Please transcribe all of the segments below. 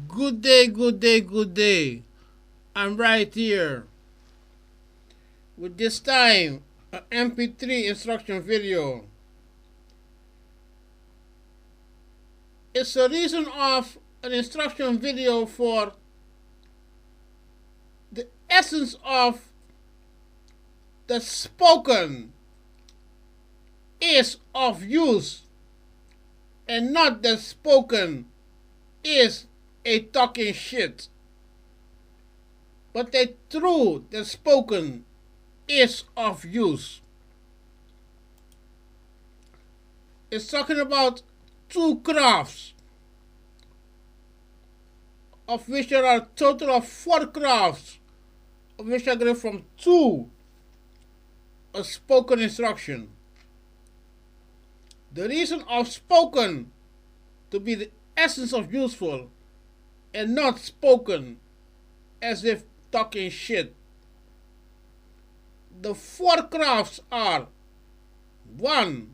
Good day, good day, good day. I'm right here with this time an mp3 instruction video. It's a reason of an instruction video for the essence of the spoken is of use and not the spoken is a talking shit. But the true, the spoken is of use. It's talking about two crafts, of which there are a total of 4 crafts, of which I get from 2 a spoken instruction. The reason of spoken to be the essence of useful and not spoken as if talking shit. The 4 crafts are: 1.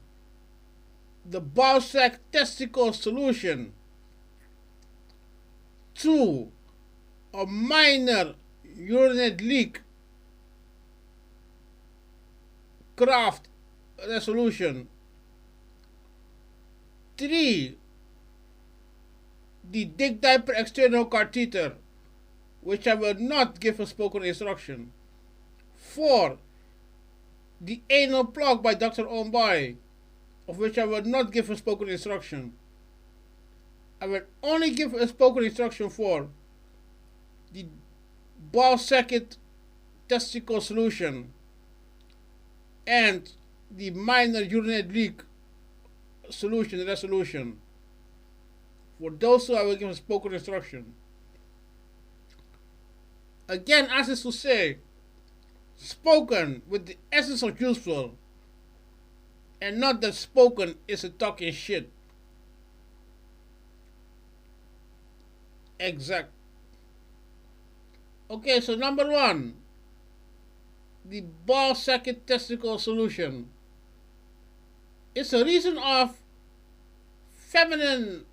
The ballsack testicle solution. 2. A minor urinate leak craft resolution. 3. The dig diaper external catheter, which I will not give a spoken instruction. 4. The anal plug by dr.Ownbuy, of which I will not give a spoken instruction. I will only give a spoken instruction for the ballsack testicle solution and the minor urinate leak solution resolution. For those two, I will give a spoken instruction. Again, as is to say, spoken with the essence of useful, and not that spoken is a talking shit. Exact. Okay, so number 1, the ballsack testicle solution. It's a reason of feminine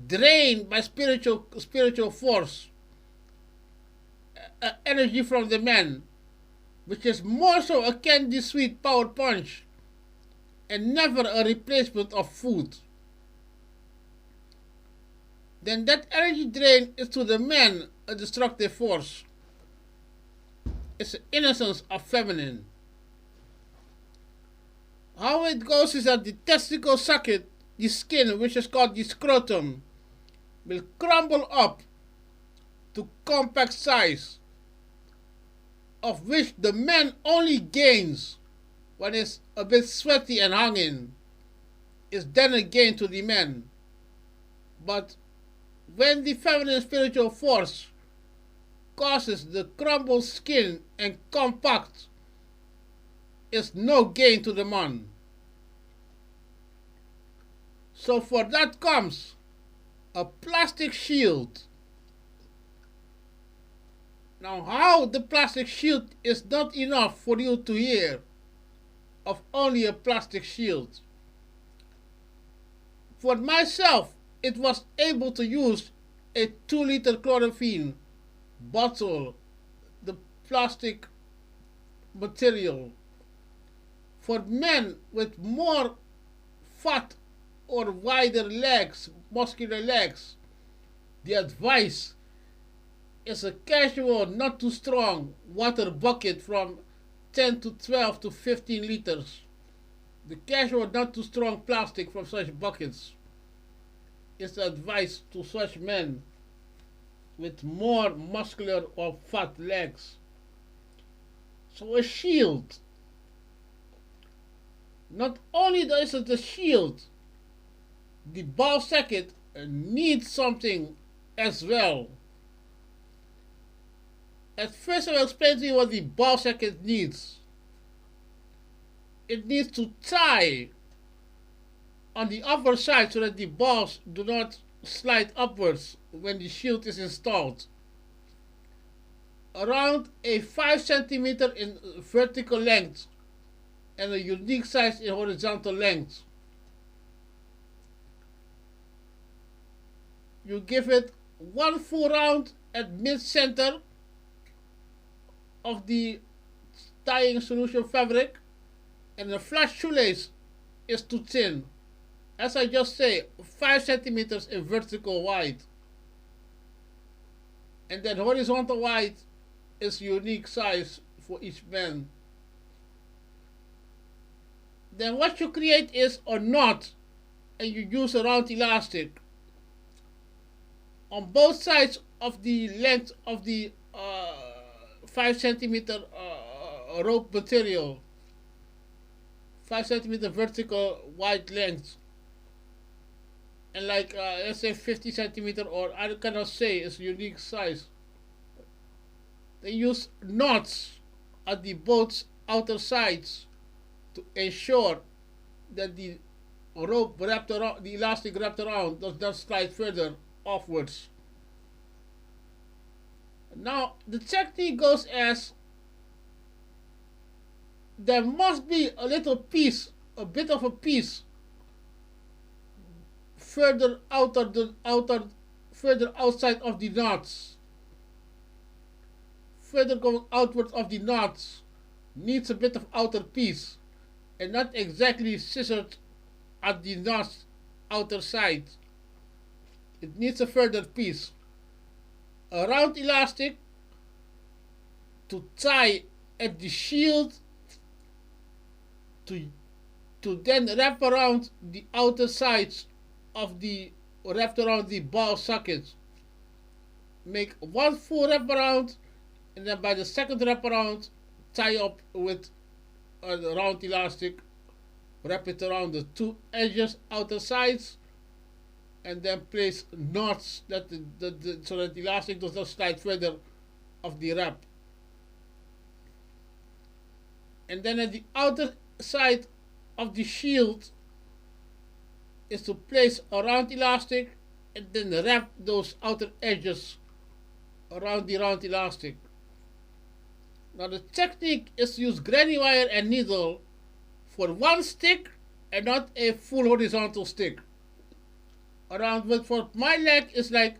drain by spiritual force, energy from the men, which is more so a candy sweet power punch and never a replacement of food. Then that energy drain is to the men a destructive force. It's the innocence of feminine. How it goes is that the testicle socket, the skin, which is called the scrotum, will crumble up to compact size, of which the man only gains when it's a bit sweaty and hanging, is then a gain to the men. But when the feminine spiritual force causes the crumbled skin and compact, is no gain to the man. So for that comes a plastic shield. Now, how the plastic shield is not enough for you to hear of only a plastic shield. For myself, it was able to use a 2-liter chlorophene bottle, the plastic material. For men with more fat or wider legs, muscular legs, the advice is a casual, not too strong water bucket from 10 to 12 to 15 liters. The casual, not too strong plastic from such buckets is the advice to such men with more muscular or fat legs. So a shield. Not only is it a shield, the ballsack needs something as well. At first, I will explain to you what the ballsack needs. It needs to tie on the upper side so that the balls do not slide upwards when the shield is installed. Around a 5 centimeter in vertical length and a unique size in horizontal length. You give it one full round at mid-center of the tying solution fabric, and the flat shoelace is too thin. As I just say, 5 centimeters in vertical wide. And then horizontal wide is unique size for each man. Then what you create is a knot, and you use a round elastic on both sides of the length of the 5 centimeter rope material, 5 centimeter vertical wide length, and like let's say 50 centimeter, or I cannot say, it's unique size. They use knots at the both outer sides to ensure that the rope wrapped around, the elastic wrapped around, does not slide further offwards. Now the technique goes as there must be a little piece, a bit of a piece further further outside of the knots, further going outward of the knots, needs a bit of outer piece, and not exactly scissored at the knots outer side. It needs a further piece. A round elastic to tie at the shield to then wrap around the outer sides of the, wrapped around the ball socket. Make one full wrap around, and then by the second wrap around, tie up with a round elastic, wrap it around the two edges, outer sides, and then place knots that so that the elastic does not slide further of the wrap. And then at the outer side of the shield is to place a round elastic and then wrap those outer edges around the round elastic. Now the technique is to use granny wire and needle for one stick and not a full horizontal stick. Around, but for my leg is like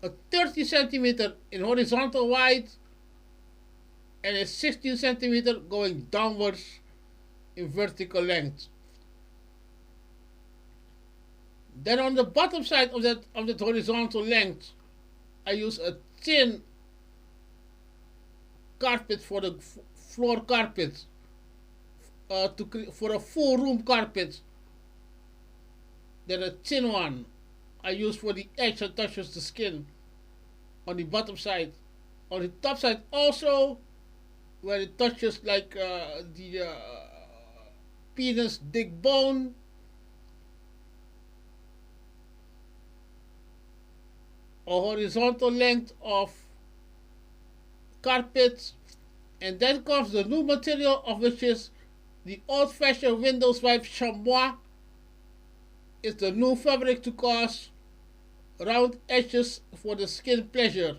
a 30 centimeter in horizontal wide and a 16 centimeter going downwards in vertical length. Then on the bottom side of that horizontal length, I use a thin carpet for the floor carpet, for a full room carpet. Then a thin one I use for the edge that touches the skin on the bottom side. On the top side also, where it touches like the penis dick bone, a horizontal length of carpet, and then comes the new material, of which is the old-fashioned window swipe chamois. It's the new fabric to cause round edges for the skin pleasure.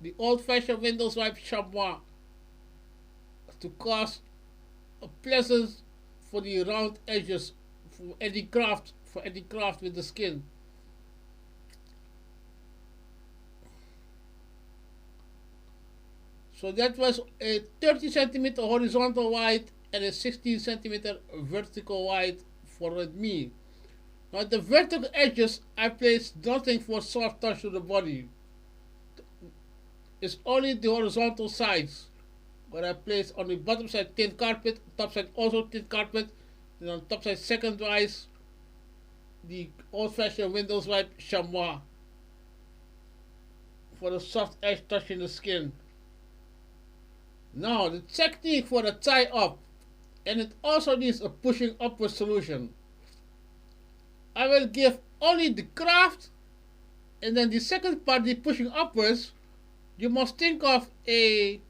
The old-fashioned window swipe chamois to cause a pleasant for the round edges for any craft with the skin. So that was a 30 centimeter horizontal wide and a 16 centimeter vertical wide for me. Now the vertical edges, I placed nothing for soft touch to the body. It's only the horizontal sides where I place on the bottom side thin carpet, top side also thin carpet, and on top side second wise the old-fashioned window swipe chamois for the soft edge touching the skin. Now the technique for the tie up, and it also needs a pushing upward solution. I will give only the craft, and then the second part, the pushing upwards, you must think of a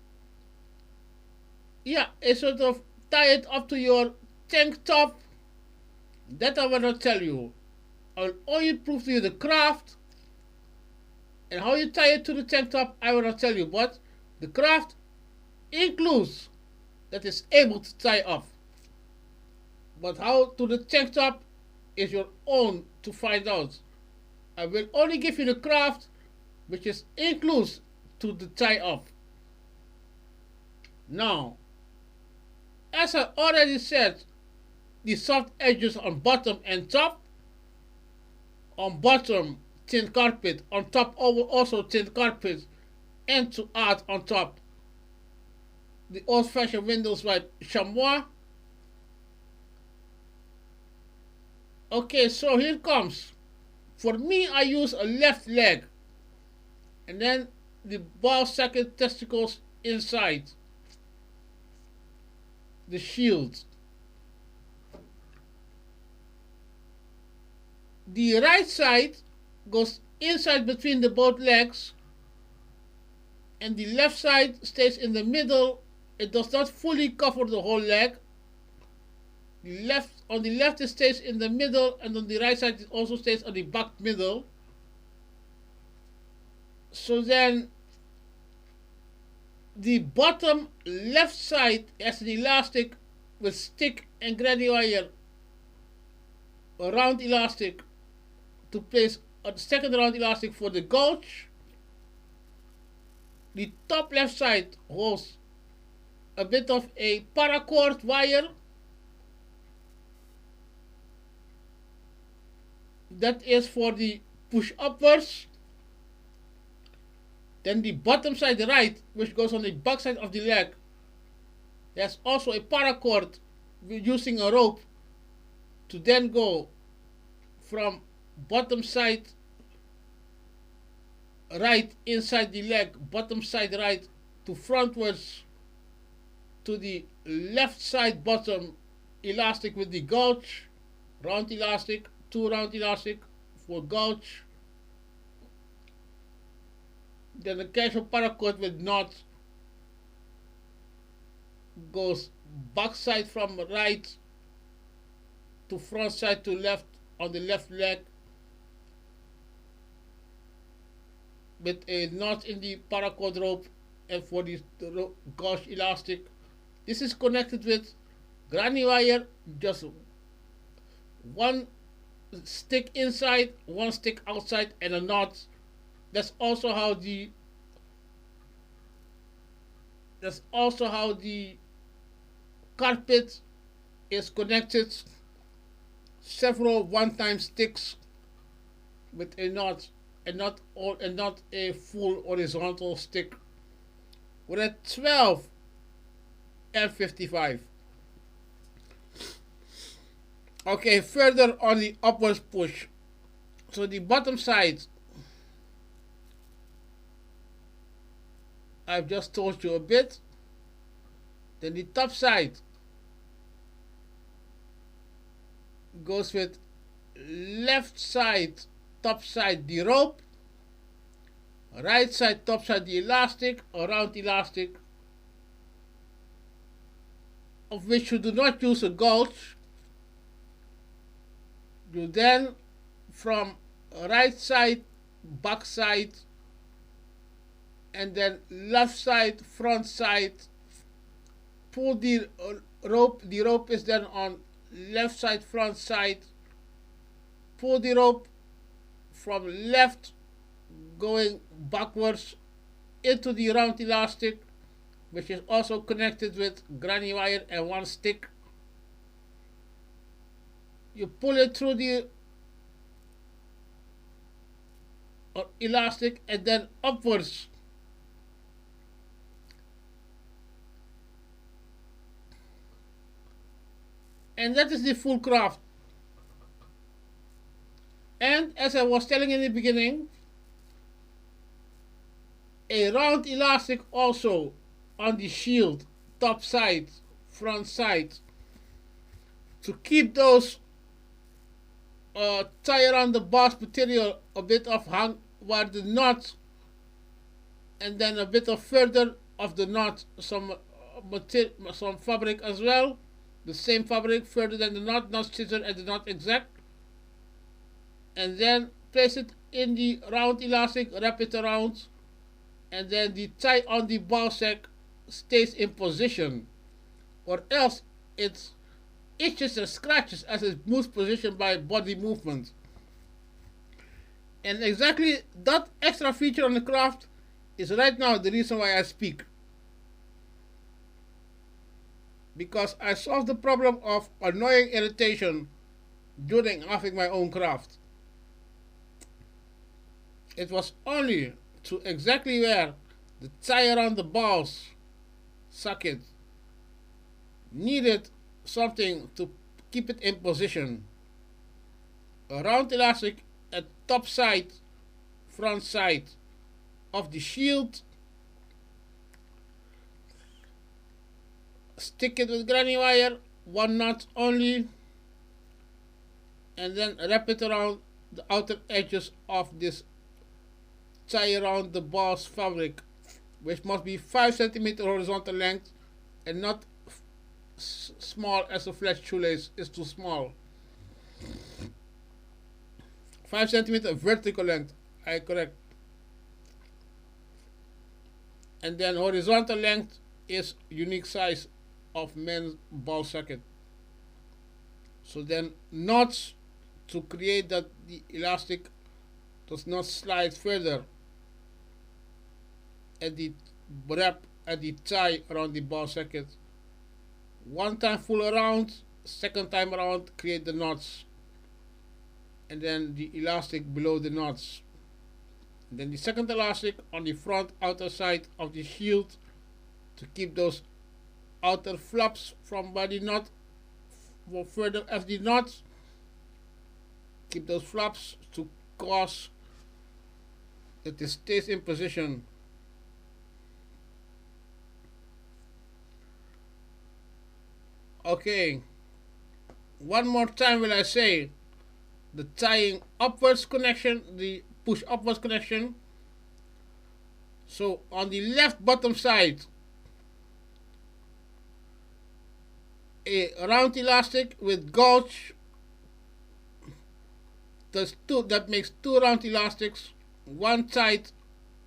sort of tie it up to your tank top. That I will not tell you. I will only prove to you the craft, and how you tie it to the tank top I will not tell you, but the craft includes that is able to tie up. But how to the tank top is your own to find out. I will only give you the craft which is inclusive to the tie up. Now, as I already said, the soft edges on bottom and top. On bottom, thin carpet. On top, also thin carpet. And to add on top, the old-fashioned windows wipe chamois. Okay, so here it comes. For me, I use a left leg. And then the ballsack testicles inside the shield. The right side goes inside between the both legs, and the left side stays in the middle. It does not fully cover the whole leg. On the left it stays in the middle, and on the right side it also stays on the back middle. So then the bottom left side has an elastic with stick and granny wire, a round elastic to place a second round elastic for the gouge. The top left side holds a bit of a paracord wire that is for the push upwards. Then the bottom side, the right, which goes on the back side of the leg, there's also a paracord using a rope to then go from bottom side right inside the leg, bottom side right to frontwards to the left side bottom elastic with the gouge, round elastic, 2 round elastic for gouge. Then the casual paracord with knot goes back side from right to front side to left on the left leg with a knot in the paracord rope, and for the gauge elastic. This is connected with granny wire, just one stick inside, one stick outside, and a knot. That's also how the carpet is connected. Several one-time sticks with a knot, and not a full horizontal stick with a 12 and 55. Okay, further on the upwards push. So the bottom side, I've just told you a bit. Then the top side goes with left side, top side the rope, right side, top side the elastic, a round elastic, of which you do not use a gouge. You then, from right side, back side, and then left side, front side, pull the rope. The rope is then on left side, front side. Pull the rope from left, going backwards into the round elastic, which is also connected with granny wire and one stick. You pull it through the elastic and then upwards. And that is the full craft. And as I was telling in the beginning, a round elastic also on the shield, top side, front side, to keep those tie around the boss material a bit of hang where the knot, and then a bit of further of the knot, some fabric as well, the same fabric further than the knot, not scissor and the knot exact, and then place it in the round elastic, wrap it around, and then the tie on the ballsack stays in position, or else it itches and scratches as it moves position by body movement. And exactly that extra feature on the craft is right now the reason why I speak. Because I solved the problem of annoying irritation during having my own craft. It was only to exactly where the tie around the balls socket needed something to keep it in position. A round elastic at top side, front side of the shield. Stick it with granny wire, one knot only, and then wrap it around the outer edges of this tie around the balls fabric, which must be 5 centimeter horizontal length and not small as a flat shoelace is too small. 5 centimeter vertical length, I correct. And then horizontal length is unique size of men's ball socket. So then knots to create that the elastic does not slide further at the wrap at the tie around the ball socket. One time full around, second time around create the knots, and then the elastic below the knots. And then the second elastic on the front outer side of the shield to keep those outer flaps from by the knot for further as the knots. Keep those flaps to cause that it stays in position. Okay, one more time will I say the tying upwards connection, the push upwards connection. So on the left bottom side, a round elastic with gauge. That makes two round elastics, one tied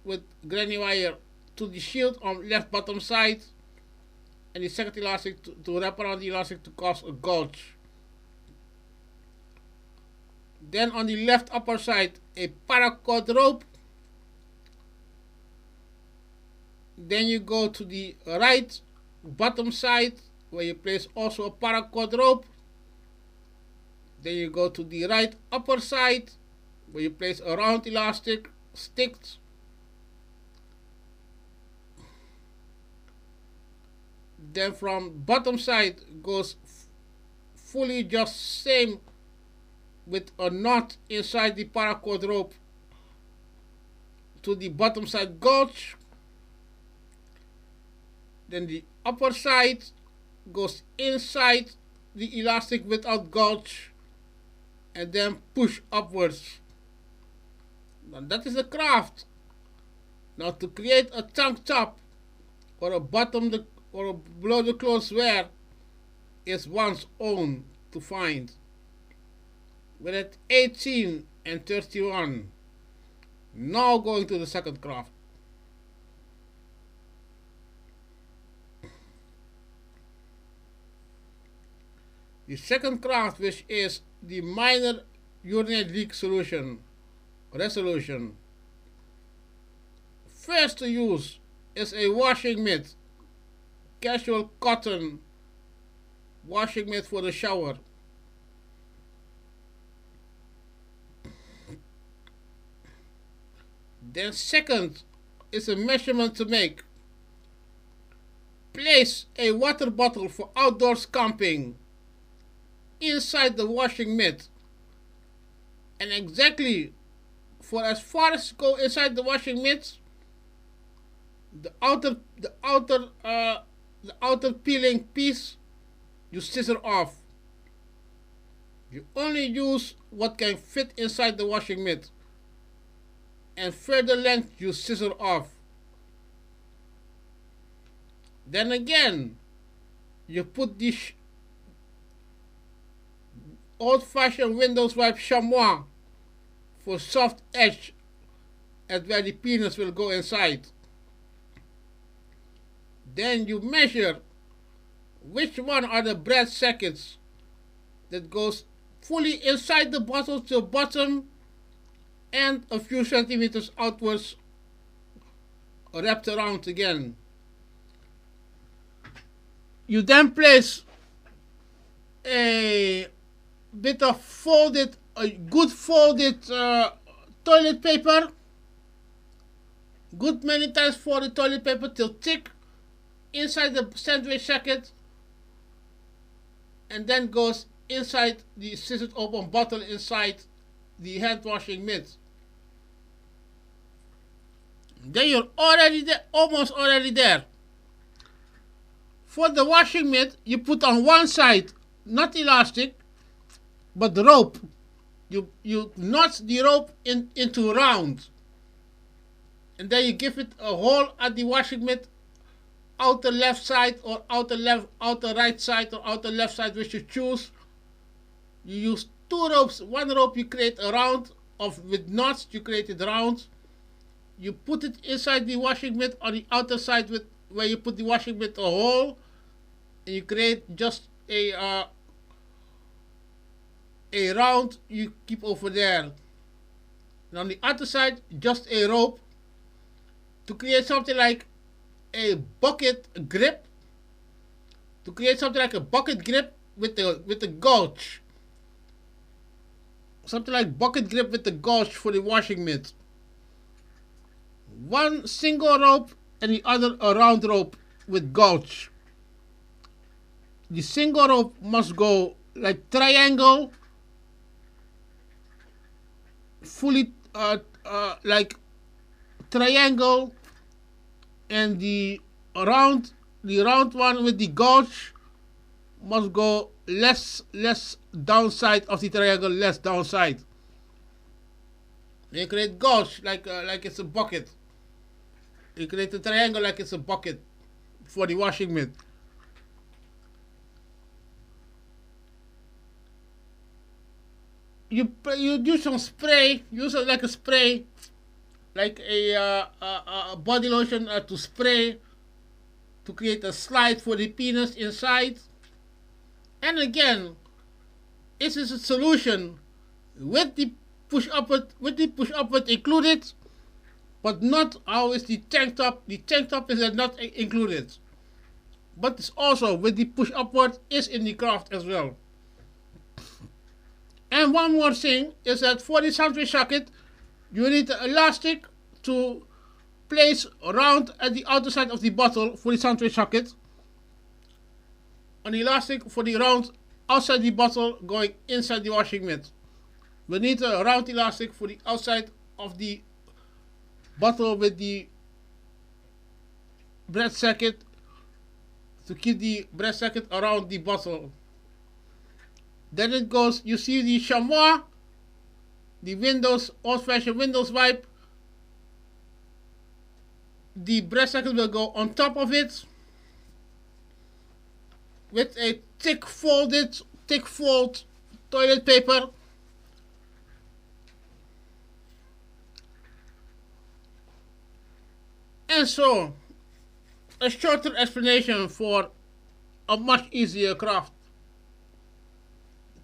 with granny wire to the shield on left bottom side, and the second elastic to wrap around the elastic to cause a gauge. Then on the left upper side, a paracord rope. Then you go to the right bottom side where you place also a paracord rope. Then you go to the right upper side where you place a round elastic sticked. Then from bottom side goes fully just same with a knot inside the paracord rope to the bottom side gauge. Then the upper side goes inside the elastic without gauge and then push upwards. Now that is the craft. Now to create a tank top or a bottom or a below the clothes wear is one's own to find. We're at 18 and 31. Now going to the second craft. The second craft, which is the minor urinary leak resolution. First to use is a washing mitt, casual cotton washing mitt for the shower. Then second is a measurement to make. Place a water bottle for outdoors camping inside the washing mitt, and exactly for as far as go inside the washing mitt, the outer peeling piece you scissor off. You only use what can fit inside the washing mitt, and further length you scissor off. Then again you put this old-fashioned Windows wipe chamois for soft edge at where the penis will go inside. Then you measure which one are the bread sockets that goes fully inside the bottle to the bottom and a few centimeters outwards, wrapped around again. You then place a bit of good folded toilet paper, good many times folded toilet paper till thick, inside the sandwich jacket, and then goes inside the scissored open bottle inside the hand washing mitt. Then you're already there, almost already there. For the washing mitt, you put on one side not elastic, but the rope. You notch the rope into round, and then you give it a hole at the washing mitt, outer left side or outer right side or outer left side, which you choose. You use two ropes. One rope you create a round with knots. You create it round. You put it inside the washing mitt on the outer side where you put the washing mitt a hole, and you create just a round you keep over there. And on the other side, just a rope to create something like a bucket grip. To create something like a bucket grip with the gouge. Something like bucket grip with the gouge for the washing mitt. One single rope and the other a round rope with gouge. The single rope must go like triangle, fully like triangle, and the round one with the gouge must go less downside of the triangle, less downside. You create gouge like it's a bucket. You create a triangle like it's a bucket for the washing mitt. You do some spray. Use it like a spray, like a body lotion to spray to create a slide for the penis inside. And again, it is a solution with the push upward included, but not always the tank top. The tank top is not included, but it's also with the push upward is in the craft as well. And one more thing is that for the sandwich jacket, you need the elastic to place around at the outer side of the bottle for the sandwich jacket. An elastic for the round outside the bottle going inside the washing mitt. We need a round elastic for the outside of the bottle with the bread jacket to keep the bread jacket around the bottle. Then it goes, you see the chamois, the windows, old-fashioned windows wipe. The bread jacket will go on top of it with a thick fold toilet paper. And so, a shorter explanation for a much easier craft.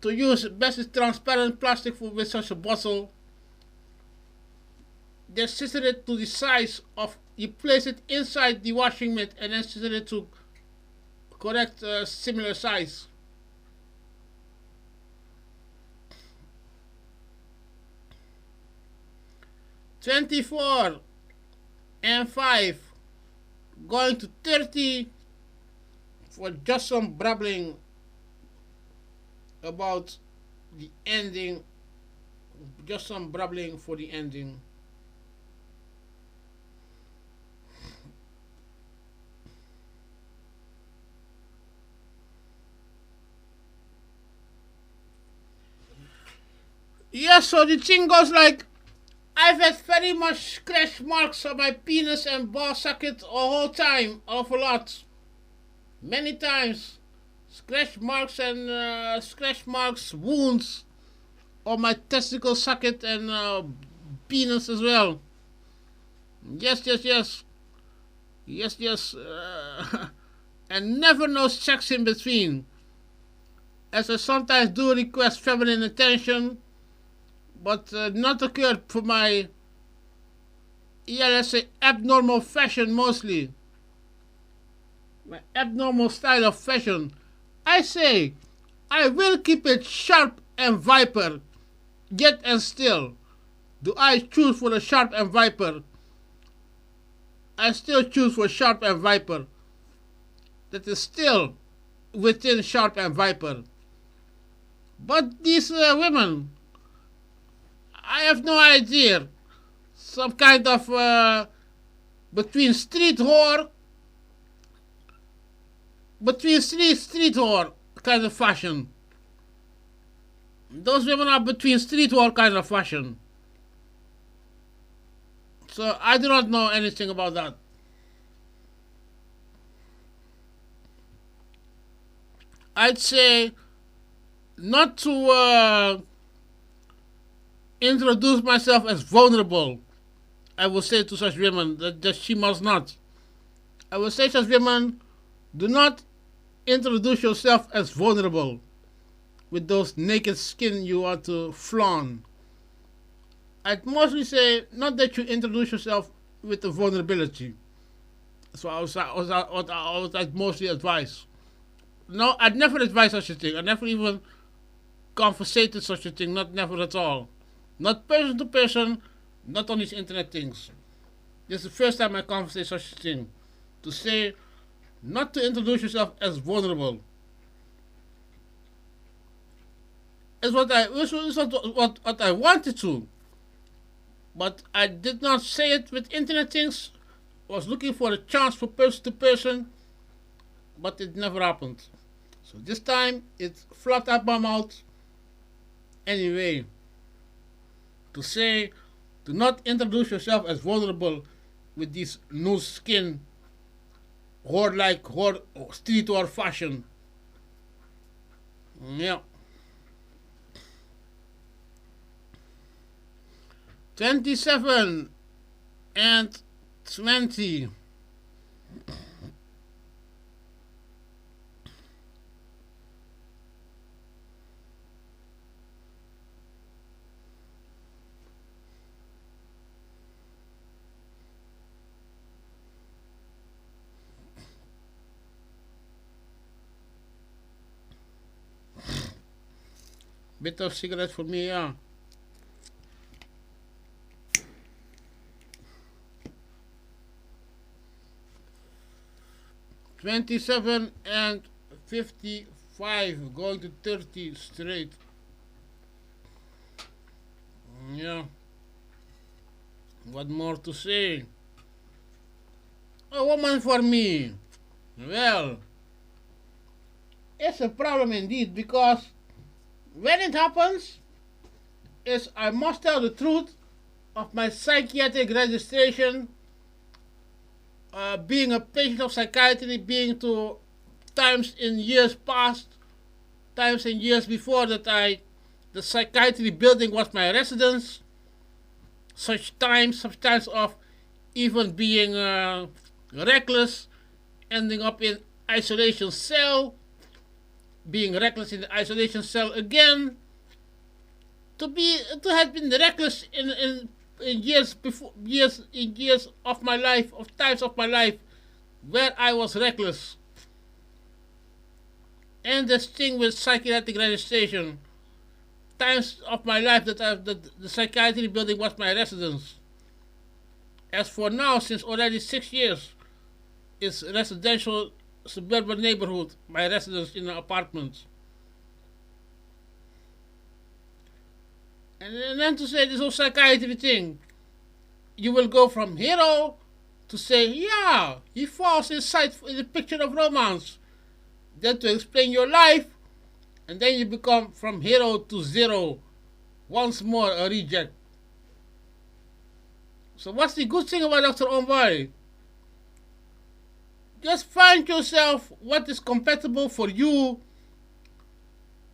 To use best is transparent plastic with such a bottle. Then scissor it to the size of, you place it inside the washing mitt and then scissor it to correct similar size. $24 and $5 going to $30 for just some brabbling about the ending, just some brabbling for the ending. Yes, so the thing goes like, I've had very much scratch marks on my penis and ball socket all whole time, awful lot, many times. Scratch marks, wounds on my testicle socket and penis as well. Yes. And never no sex in between. as I sometimes do request feminine attention, but not occurred for my, yeah, let's say, abnormal fashion mostly. My abnormal style of fashion. I say, I will keep it sharp and viper, yet and still. Do I choose for the sharp and viper? I still choose for sharp and viper. That is still within sharp and viper. But these women, I have no idea. Some kind of between street whore, street whore kind of fashion. Those women are between street whore kind of fashion. So I do not know anything about that. I'd say not to introduce myself as vulnerable. I will say to such women that she must not. I will say to such women, do not introduce yourself as vulnerable with those naked skin you want to flaunt. I'd mostly say not that you introduce yourself with the vulnerability. That's what I'd mostly advise. No, I'd never advise such a thing. I never even conversated such a thing. Not never at all. Not person to person. Not on these internet things. This is the first time I conversate such a thing. To say not to introduce yourself as vulnerable. It's what I wanted to. But I did not say it with internet things. I was looking for a chance for person to person, but it never happened. So this time it flopped out my mouth. Anyway, to say, do not introduce yourself as vulnerable with this loose skin, whore-like, streetwear fashion. Yeah. 27 and 20. Bit of cigarette for me, yeah. $27 and $55, going to 30 straight. Yeah. What more to say? A woman for me. Well, it's a problem indeed, because when it happens, is I must tell the truth of my psychiatric registration, being a patient of psychiatry, being to times in years past, times in years before that the psychiatry building was my residence, such times of even being reckless, ending up in isolation cell, being reckless in the isolation cell again, to have been reckless in years of my life, of times of my life where I was reckless. And this thing with psychiatric registration, times of my life that the psychiatry building was my residence. As for now, since already 6 years, it's residential suburban neighborhood, my residence in an apartment. And then to say this whole psychiatry thing, you will go from hero to say, yeah, he falls inside in the picture of romance. Then to explain your life, and then you become from hero to zero, once more a reject. So what's the good thing about dr.Ownbuy? Just find yourself what is compatible for you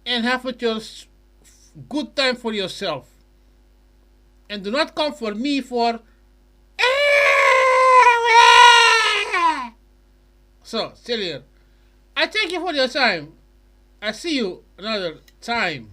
and have it your good time for yourself. And do not come for me for so, Celia, I thank you for your time. I see you another time.